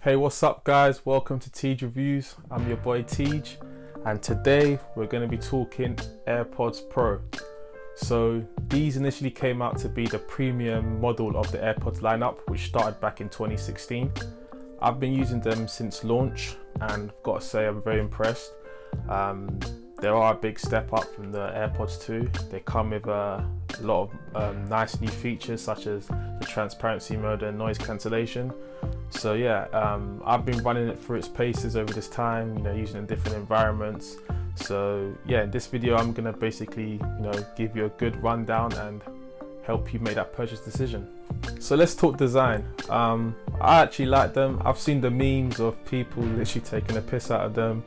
Hey, what's up guys? Welcome to Tej Reviews. I'm your boy Tej, and today we're going to be talking AirPods Pro. So these initially came out to be the premium model of the AirPods lineup, which started back in 2016. I've been using them since launch and I've got to say I'm very impressed. They are a big step up from the AirPods 2. They come with a lot of nice new features such as the transparency mode and noise cancellation. So yeah, I've been running it through its paces over this time, using it in different environments. So yeah, in this video I'm gonna basically, give you a good rundown and help you make that purchase decision. So let's talk design. I actually like them. I've seen the memes of people literally taking a piss out of them,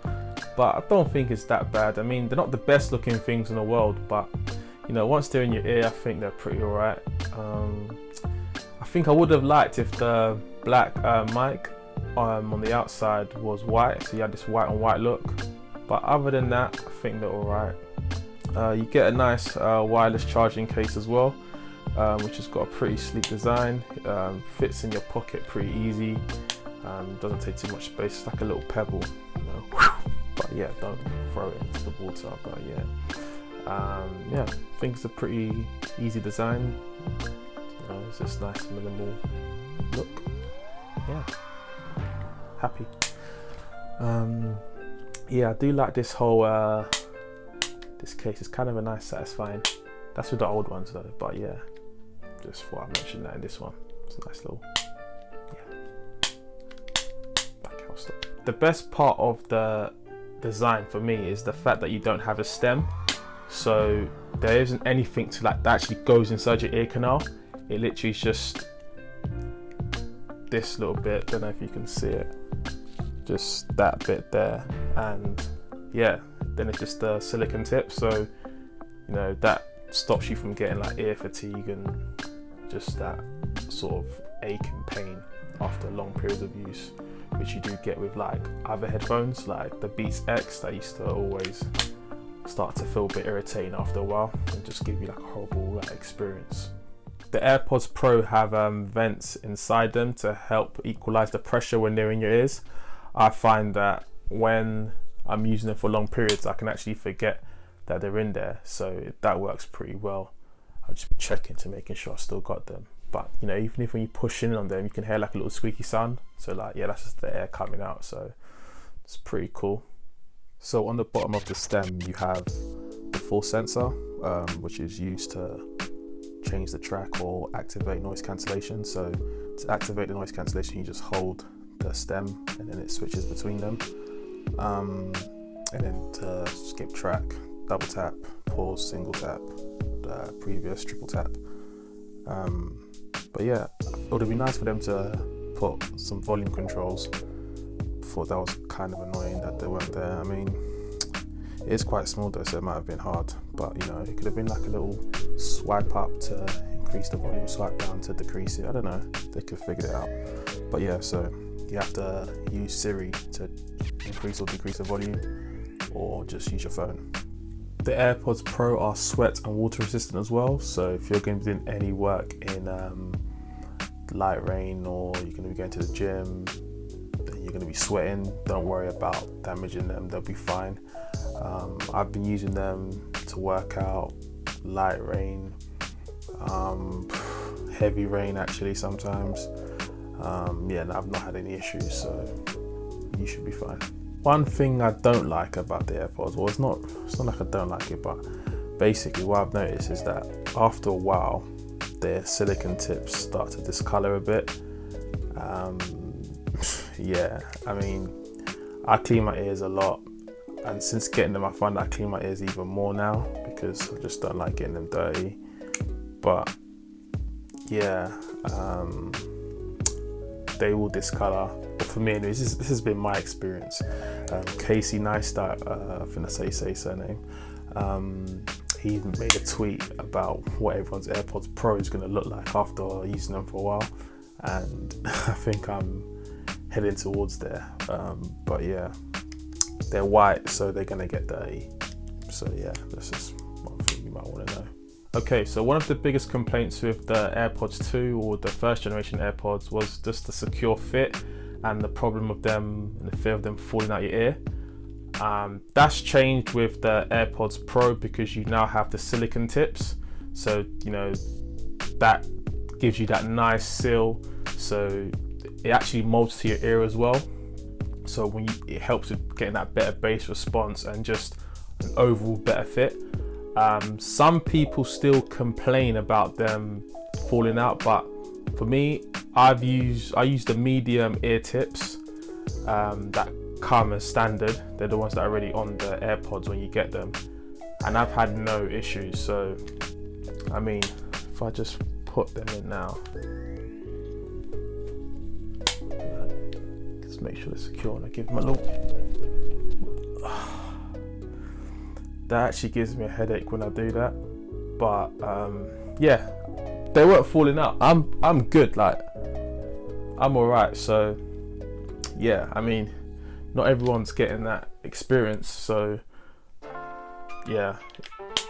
but I don't think it's that bad. I mean, they're not the best looking things in the world, but once they're in your ear, I think they're pretty alright. I think I would have liked if the black mic on the outside was white, so you had this white on white look, but other than that I think they're alright. You get a nice wireless charging case as well, which has got a pretty sleek design. Fits in your pocket pretty easy, doesn't take too much space. It's like a little pebble, but yeah, don't throw it into the water. But yeah, I think it's a pretty easy design. It's just nice minimal look. Yeah, happy. Yeah, I do like this whole this case. Is kind of a nice, satisfying. That's with the old ones though, but yeah, just thought I mentioned that in this one. It's a nice little, back house stuff. The best part of the design for me is the fact that you don't have a stem, so there isn't anything to that actually goes inside your ear canal. It literally is just this little bit, don't know if you can see it, just that bit there, and yeah, then it's just the silicone tip, so that stops you from getting like ear fatigue and just that sort of ache and pain after long periods of use, which you do get with like other headphones like the Beats X that used to always start to feel a bit irritating after a while and just give you like a horrible experience. The AirPods Pro have vents inside them to help equalize the pressure when they're in your ears. I find that when I'm using them for long periods, I can actually forget that they're in there, so that works pretty well. I'll just be checking to making sure I still got them. But even if when you push in on them, you can hear like a little squeaky sound. So like, yeah, that's just the air coming out. So it's pretty cool. So on the bottom of the stem, you have the full sensor, which is used to change the track or activate noise cancellation. So to activate the noise cancellation, you just hold the stem and then it switches between them. And then to skip track, double tap, pause, single tap, previous, triple tap. But yeah, it would be nice for them to put some volume controls. Thought that was kind of annoying that they weren't there. I mean, it is quite small though, so it might have been hard, but it could have been like a little swipe up to increase the volume, swipe down to decrease it. I don't know, they could figure it out. But yeah, so you have to use Siri to increase or decrease the volume, or just use your phone. The AirPods Pro are sweat and water resistant as well, so if you're going to be doing any work in light rain, or you're going to be going to the gym, then you're going to be sweating, don't worry about damaging them, they'll be fine. I've been using them to work out, light rain, heavy rain actually sometimes. Yeah, and I've not had any issues, so you should be fine. One thing I don't like about the AirPods, well, it's not like I don't like it, but basically what I've noticed is that after a while their silicone tips start to discolor a bit. Yeah, I mean, I clean my ears a lot, and since getting them I find I clean my ears even more now because I just don't like getting them dirty. But yeah, they will discolor. But for me anyways, this has been my experience. Casey Neistat, I think that's how you say his surname, he even made a tweet about what everyone's AirPods Pro is going to look like after using them for a while, and I think I'm heading towards there. But yeah, they're white, so they're going to get dirty. So yeah, that's just one thing you might want to know. Okay, so one of the biggest complaints with the AirPods 2 or the first generation AirPods was just the secure fit and the problem of them and the fear of them falling out your ear. That's changed with the AirPods Pro because you now have the silicone tips, so that gives you that nice seal, so it actually molds to your ear as well, so it helps with getting that better bass response and just an overall better fit. Some people still complain about them falling out, but for me, I use the medium ear tips that come as standard. They're the ones that are already on the AirPods when you get them, and I've had no issues. So I mean, if I just put them in now, let's make sure they're secure, and I give them a little. That actually gives me a headache when I do that, but yeah, they weren't falling out. I'm good, like I'm alright. So yeah, I mean, not everyone's getting that experience, so yeah,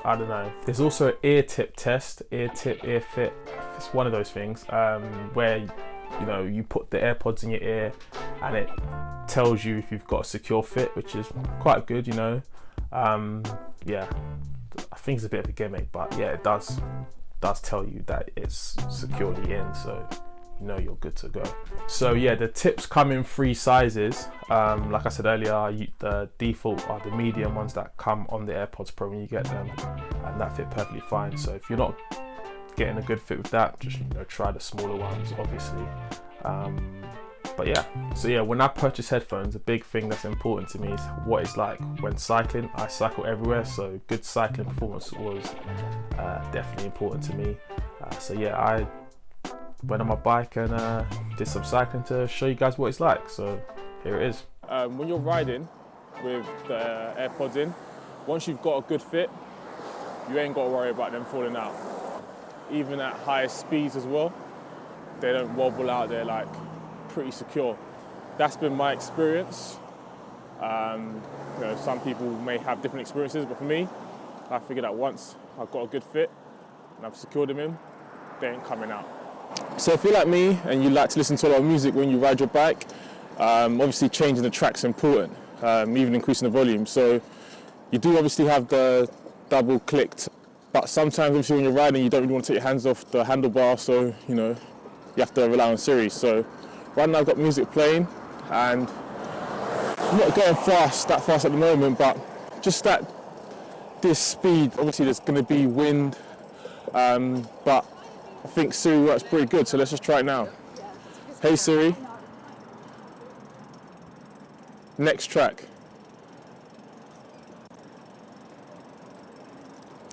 I don't know. There's also an ear tip test, ear tip, ear fit. It's one of those things where you put the AirPods in your ear and it tells you if you've got a secure fit, which is quite good. Yeah, I think it's a bit of a gimmick, but yeah, it does tell you that it's securely in, so you're good to go. So yeah, the tips come in 3 sizes. Like I said earlier, the default are the medium ones that come on the AirPods Pro when you get them, and that fit perfectly fine. So if you're not getting a good fit with that, just try the smaller ones, obviously. But yeah, so yeah, when I purchase headphones, a big thing that's important to me is what it's like when cycling. I cycle everywhere, so good cycling performance was definitely important to me. So yeah, I went on my bike and did some cycling to show you guys what it's like. So here it is. When you're riding with the AirPods in, once you've got a good fit, you ain't got to worry about them falling out. Even at higher speeds as well, they don't wobble out. They're like pretty secure. That's been my experience. Some people may have different experiences, but for me, I figured out once I've got a good fit and I've secured them in, they ain't coming out. So if you're like me and you like to listen to a lot of music when you ride your bike, obviously changing the track's important, even increasing the volume. So you do obviously have the double clicked, but sometimes obviously when you're riding, you don't really want to take your hands off the handlebar, so you have to rely on Siri. So right now I've got music playing, and I'm not going that fast at the moment, but just at this speed, obviously there's going to be wind, but I think Siri works pretty good, so let's just try it now. Hey Siri, next track.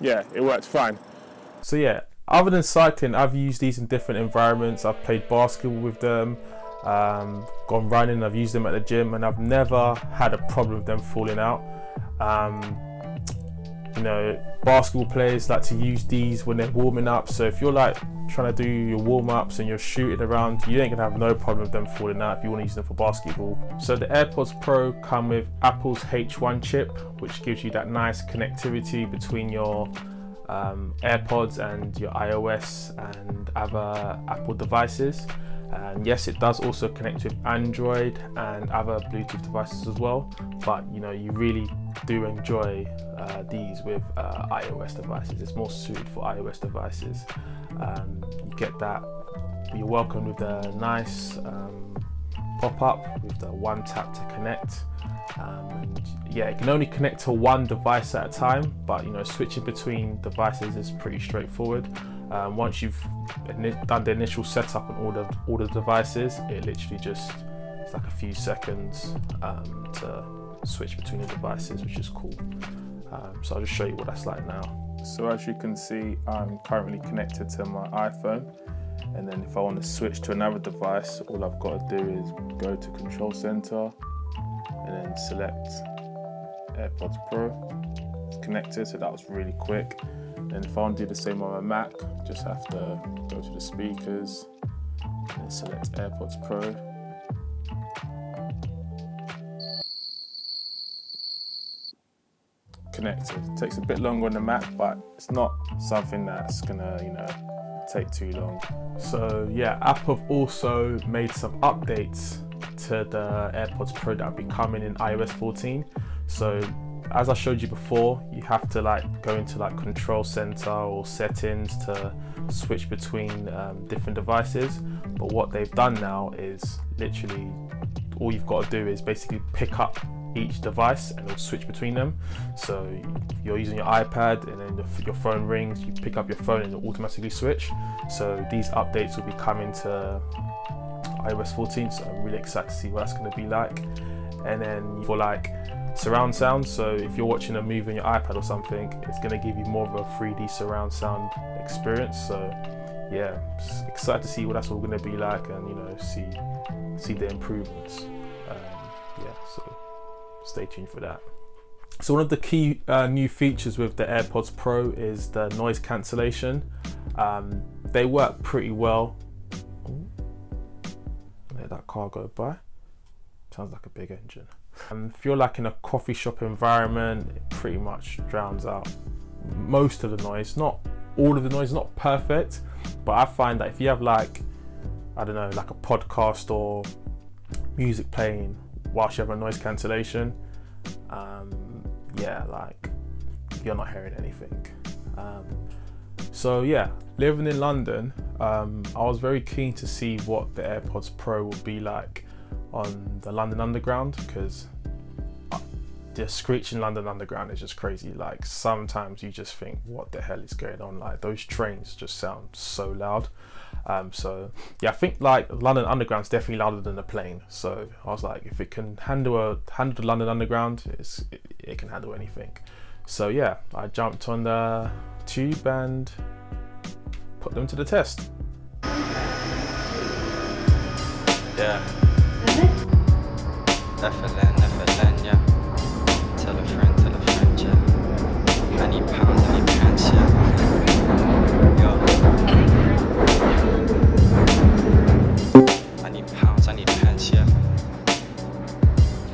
Yeah, it worked fine. So yeah, other than cycling, I've used these in different environments. I've played basketball with them, gone running, I've used them at the gym, and I've never had a problem with them falling out. Basketball players like to use these when they're warming up, so if you're like trying to do your warm-ups and you're shooting around, you ain't gonna have no problem with them falling out if you want to use them for basketball. So the AirPods Pro come with Apple's H1 chip, which gives you that nice connectivity between your AirPods and your iOS and other Apple devices. And yes, it does also connect with Android and other Bluetooth devices as well, but you really do enjoy these with iOS devices. It's more suited for iOS devices. You get that, you're welcomed with a nice pop-up with the one tap to connect. And yeah, it can only connect to one device at a time, but switching between devices is pretty straightforward. Once you've done the initial setup on all the devices, it literally it's like a few seconds to switch between the devices, which is cool. So I'll just show you what that's like now. So as you can see, I'm currently connected to my iPhone, and then if I want to switch to another device, all I've got to do is go to Control Center and then select AirPods Pro. It's connected, so that was really quick. And if I want to do the same on my Mac, just have to go to the speakers and then select AirPods Pro. Connected. It takes a bit longer on the Mac, but it's not something that's gonna, take too long. So yeah, Apple have also made some updates to the AirPods Pro that will be coming in iOS 14. So as I showed you before, you have to like go into like control center or settings to switch between different devices. But what they've done now is literally all you've got to do is basically pick up each device and it'll switch between them. So you're using your iPad and then your phone rings, you pick up your phone and it'll automatically switch. So these updates will be coming to iOS 14, so I'm really excited to see what that's going to be like. And then for like surround sound, so if you're watching a movie on your iPad or something, it's going to give you more of a 3D surround sound experience. So yeah, excited to see what that's all going to be like, and you know, see the improvements. Yeah, so stay tuned for that. So one of the key new features with the AirPods Pro is the noise cancellation. They work pretty well. Ooh, let that car go by. Sounds like a big engine. If you're like in a coffee shop environment, it pretty much drowns out most of the noise. Not all of the noise, not perfect, but I find that if you have like, I don't know, like a podcast or music playing whilst you have a noise cancellation, yeah, like you're not hearing anything. So yeah, living in London, I was very keen to see what the AirPods Pro would be like on the London Underground, because the screeching London Underground is just crazy. Like sometimes you just think, what the hell is going on? Like those trains just sound so loud. So yeah, I think like London Underground's definitely louder than a plane. So I was like, if it can handle the London Underground, it can handle anything. So yeah, I jumped on the tube and put them to the test. Yeah. Neverland, yeah. Tell a friend, yeah. I need pounds, I need pants, yeah. Yo. I need pounds, I need pants, yeah.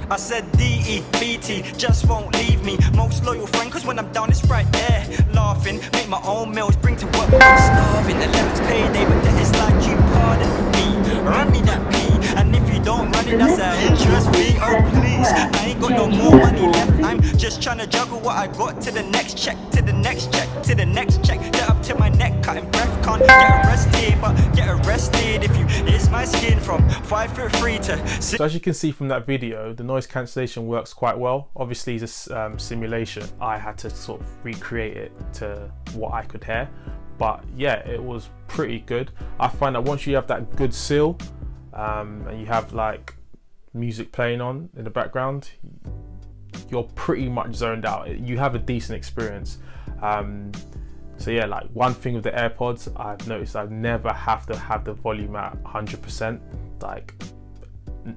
I said D-E-B-T, just won't leave me. Most loyal friend, cause when I'm down it's right there. Laughing, make my own meals, bring to work, I'm starving. 11's payday, but that is like you pardon me. Run me that P, and if you don't run it, that's an interest fee. Oh please, I ain't got no more money left. I'm just trying to juggle what I got to the next check, to the next check, to the next check. Get up to my neck, cutting breath, can't get arrested, but get arrested if you is my skin from 5'3" to 6. So as you can see from that video, the noise cancellation works quite well. Obviously it's a simulation. I had to sort of recreate it to what I could hear, but yeah, it was pretty good. I find that once you have that good seal and you have like music playing on in the background, you're pretty much zoned out. You have a decent experience. So yeah, like one thing with the AirPods, I've noticed I never have to have the volume at 100%, like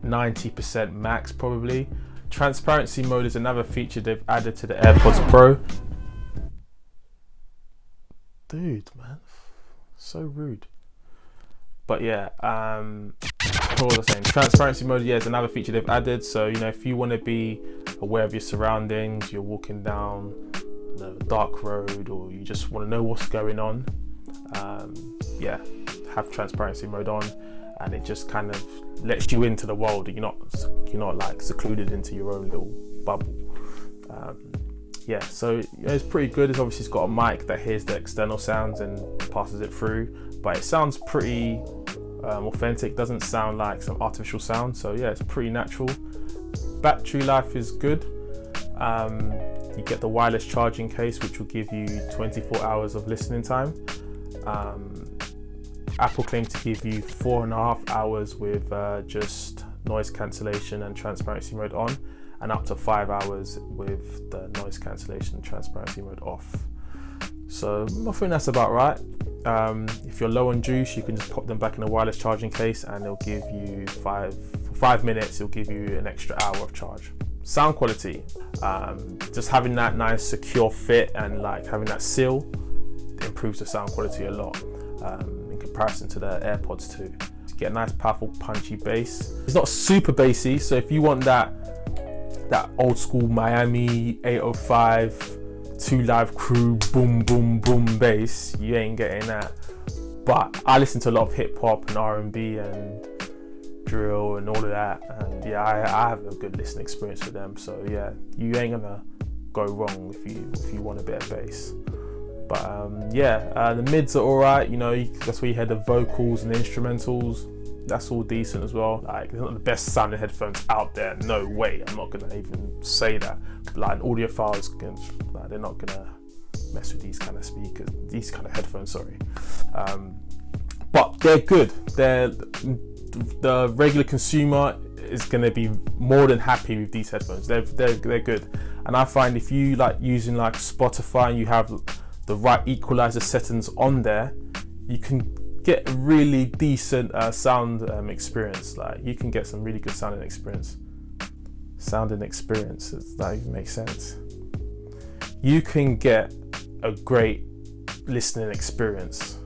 90% max probably. Transparency mode is another feature they've added to the AirPods Pro. Dude, man, so rude. But yeah, what was I saying? Transparency mode, yeah, is another feature they've added. So you know, if you want to be aware of your surroundings, you're walking down a dark road, or you just want to know what's going on, yeah, have transparency mode on, and it just kind of lets you into the world. You're not like secluded into your own little bubble. Yeah, so it's pretty good. It's got a mic that hears the external sounds and passes it through, but it sounds pretty authentic. Doesn't sound like some artificial sound. So yeah, it's pretty natural. Battery life is good. You get the wireless charging case, which will give you 24 hours of listening time. Apple claims to give you 4.5 hours with just noise cancellation and transparency mode on, and up to 5 hours with the noise cancellation and transparency mode off. So I think that's about right. If you're low on juice, you can just pop them back in a wireless charging case and it'll give you for 5 minutes, it'll give you an extra hour of charge. Sound quality, just having that nice secure fit and like having that seal improves the sound quality a lot in comparison to the AirPods 2. You get a nice powerful punchy bass. It's not super bassy, so if you want that old school Miami 805 2 Live Crew boom boom boom bass, you ain't getting that. But I listen to a lot of hip hop and R&B, and drill and all of that, and yeah, I have a good listening experience with them. So yeah, you ain't gonna go wrong if you want a bit of bass. But the mids are alright, you know, that's where you hear the vocals and the instrumentals. That's all decent as well. Like, they're not the best sounding headphones out there, no way, I'm not gonna even say that. Like, audiophiles, like, they're not gonna mess with these kind of speakers, these kind of headphones, sorry. But they're good. The regular consumer is gonna be more than happy with these headphones. They're good. And I find if you like using like Spotify and you have the right equalizer settings on there, you can get a really decent sound experience. Like, you can get some really good sounding experience. That even makes sense. You can get a great listening experience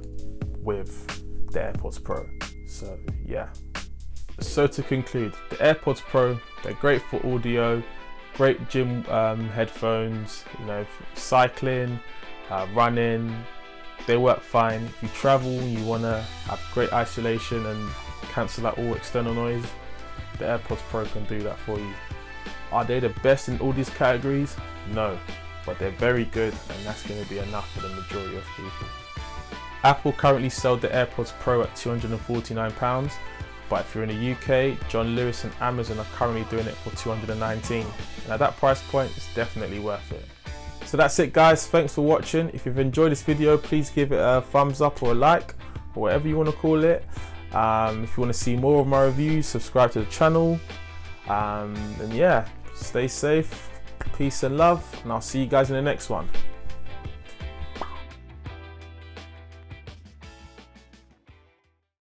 with the AirPods Pro. So yeah. So to conclude, the AirPods Pro, they're great for audio, great gym headphones, you know, cycling, running, they work fine. If you travel, you want to have great isolation and cancel out all external noise, the AirPods Pro can do that for you. Are they the best in all these categories? No, but they're very good, and that's going to be enough for the majority of people. Apple currently sells the AirPods Pro at £249, but if you're in the UK, John Lewis and Amazon are currently doing it for $219. And at that price point, it's definitely worth it. So that's it, guys. Thanks for watching. If you've enjoyed this video, please give it a thumbs up or a like, or whatever you want to call it. If you want to see more of my reviews, subscribe to the channel. And yeah, stay safe, peace and love, and I'll see you guys in the next one.